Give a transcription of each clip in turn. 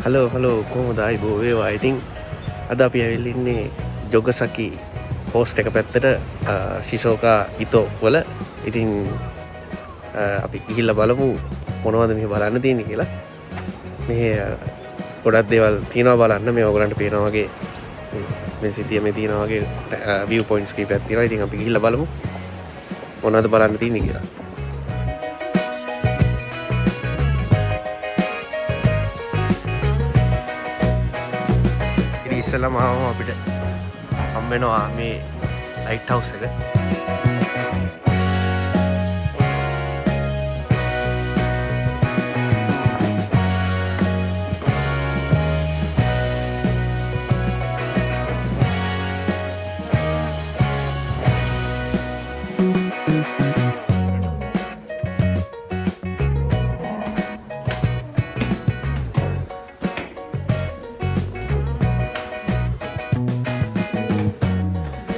Hello කොහොමද අයිබෝ වේවා. ඉතින් අද අපි ඇවිල්ලා ඉන්නේ ජොගසකි කෝස්ට් එක පැත්තට ශිෂෝකා ඉතෝ වල. ඉතින් අපි ගිහිල්ලා බලමු මොනවද මෙහෙ බලන්න තියෙන්නේ කියලා. මෙහෙ ගොඩක් දේවල් තියෙනවා බලන්න. මේ ඔයගලන්ට පේනවා වගේ මේ සිටියේ මේ තියෙනවා වගේ view points කීපයක් තියෙනවා. ඉතින් අපි ගිහිල්ලා බලමු මොනවද බලන්න තියෙන්නේ කියලා. ඉස්සෙල්ලාම ආවම අපිට හම් වෙනවා මේ ලයිට් හවුස් එක.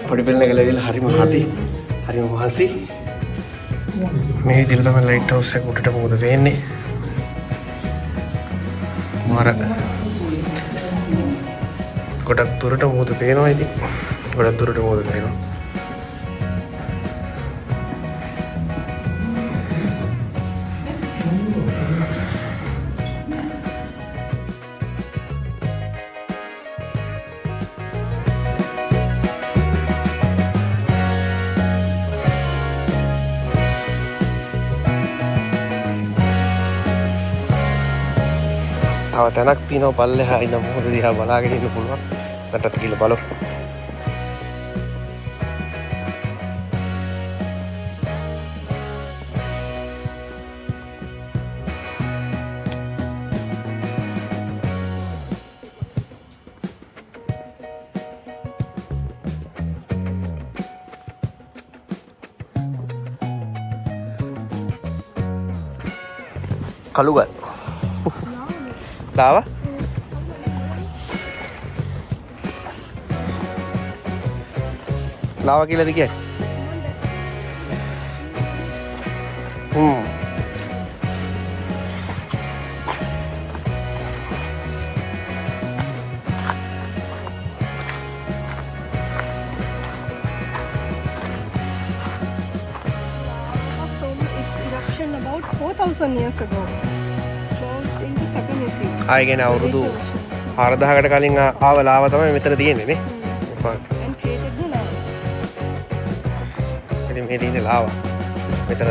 පොඩි පෙළන ගලවිලා හරිම හති හරිම මහසි. මේ විදිහට තමයි ලයිට් හවුස් එක උඩට මොකද වෙන්නේ. මාර ගොඩක් දුරට මොකද පේනවා. ඉතින් ගොඩක් දුරට මොකද පේනවා. තව තැනක් තියෙනවා පල්ලෙහා ඉඳන් මොකද දිහා බලාගෙන ඉන්න පුළුවන්. තටට ගිහලා බලමු. කළුගල් ලාවා ලාවා කියලාද කියන්නේ? About 4,000 years ago. ආයෙ ගැන අවුරුදු 4000කට කලින් ආව ලාව තමයි මෙතන තියෙන්නේ නේ. ඉතින් මේ තියෙන ලාව මෙතන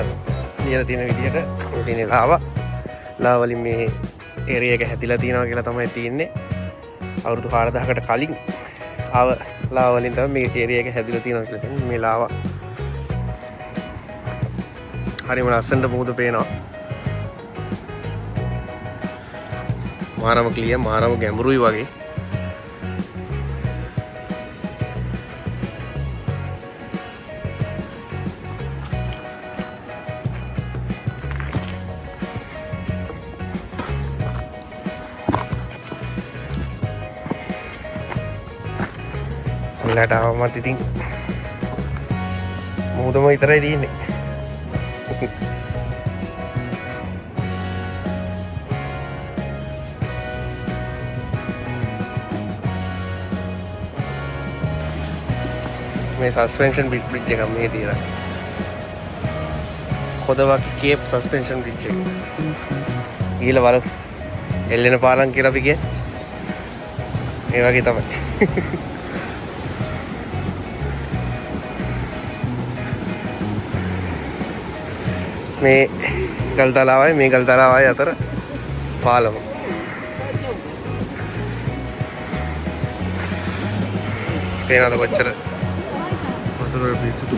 ලියලා තියෙන විදිහට මේ තියෙන ලාව වලින් මේ ඒරියා එක හැදිලා තියෙනවා කියලා තමයි තියෙන්නේ. අවුරුදු 4000කට කලින් ආව ලාව වලින් තමයි මේ ඒරියා එක හැදිලා තියෙනවා කියලා තියෙන්නේ. මේ ලාව හරිම ලස්සනට මුහුද පේනවා. මාරම ක්ලියර් මාරම ගැඹුරුයි වගේ. මෙලට ආවමත් ඉතින් මුහුදම විතරයි තියෙන්නේ. මේ සස්පෙන්ෂන් බ්‍රිජ් එක මේ තියෙනවා. කොදවාකි කේප් සස්පෙන්ෂන් බ්‍රිජ් එක. ගිහලා බලමු. එල්ලෙන පාලම් කියලා අපි කියන්නේ. ඒ වගේ තමයි. මේ ගල්තලාවයි මේ ගල්තලාවයි අතර පාලම. පේනවද කොච්චර වතුර පිසුදු.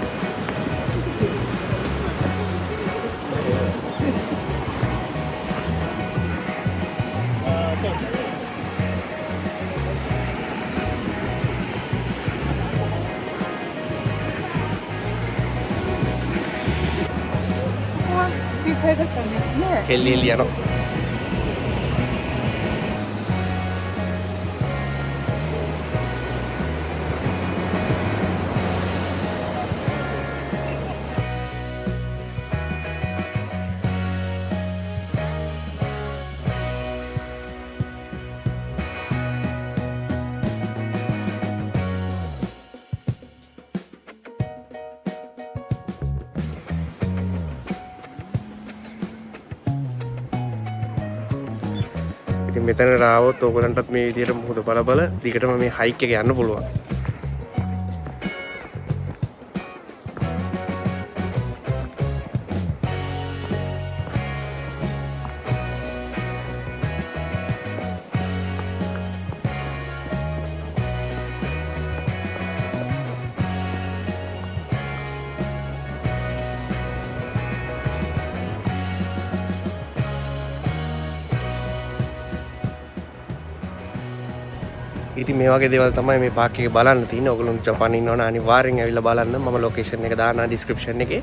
එල්ලි යනවා. ඉතින් මෙතනට ආවොත් ඕගලන්ටත් මේ විදිහට මුහුද බල දිගටම මේ හයික් එක යන්න පුළුවන්. ඉතින් මේ වගේ දේවල් තමයි මේ පාක් එකේ බලන්න තියෙන්නේ. ඔයගොල්ලෝ ජපාන් ඉන්නවනම් අනිවාර්යෙන් ඇවිල්ලා බලන්න. මම ලොකේෂන් එක දානවා ඩිස්ක්‍රිප්ෂන් එකේ.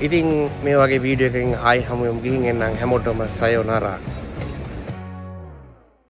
ඉතින් මේ වගේ වීඩියෝ එකකින් ආයි හමු වෙමු. ගිහින් එන්නම් හැමෝටම සයෝනාරා.